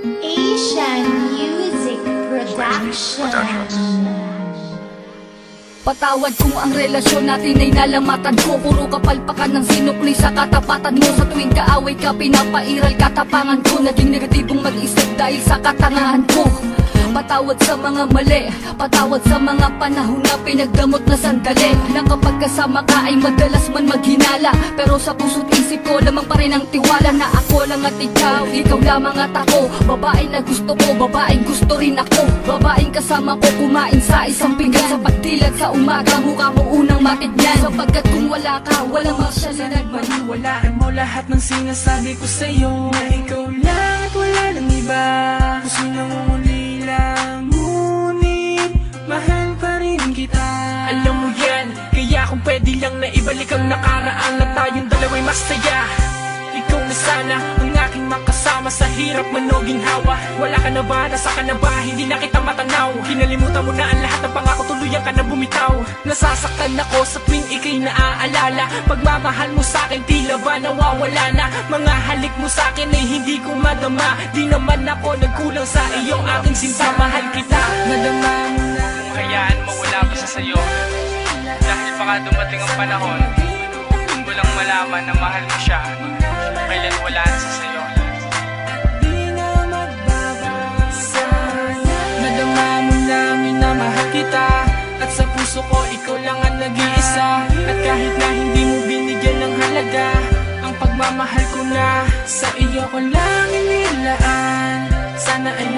Asian Music Production. Patawad kung ang relasyon natin ay nalamatan ko. Puro kapalpakan ng sinukli sa katapatan mo. Sa tuwing kaaway ka, pinapairal katapangan ko. Naging negatibong mag-isip dahil sa katangahan ko. Patawad sa mga mali, patawad sa mga panahon na pinagdamot na sandali. Na kapag kasama ka ay madalas man maghinala, pero sa puso't isip ko lamang pa rin ang tiwala na ako lang at ikaw, ikaw lamang at ako. Babae na gusto ko, babaeng gusto rin ako. Babaeng kasama ko kumain sa isang pinggan. Sa pagdilat sa umaga, mukha mo unang matityan. Sapagkat kung wala ka, walang masyalinag. Maniwalaan mo lahat ng sinasabi ko sa'yo, na ikaw lang at wala nang iba. Gusto nang umuli lang, ngunit mahal pa rin kita. Alam mo yan, kaya kung pwede lang na ibalik ang nakaraan, na tayong dalawa'y masaya. Ikaw na sana ang aking makasama sa hirap man o ginhawa. Wala ka na ba? Nasa ka na ba? Hindi na kita matanaw. Kinalimutan mo na ang lahat ng pangako, tuluyan ka na bumitaw. Nasasaktan ako sa tuwing ika'y naaalala. Pagmamahal mo sa'kin tila ba nawawala na. Mga halik mo sa'kin ay hindi ko madama. Di naman ako nagkulang sa iyong aking sinta. Mahal kita, nadama mo na. Kung hayaan mo wala ko sa sayo, dahil baka dumating ang panahon doon ko lang malaman na mahal mo siya, kailan wala na sa sayo. Di na magbabasa. Nadama mo na minamahal kita, at sa puso ko ikaw lang ang nag-iisa. At kahit na hindi mo binigyan ng halaga, ang pagmamahal ko na sa iyo ko lang inilaan. Sana ay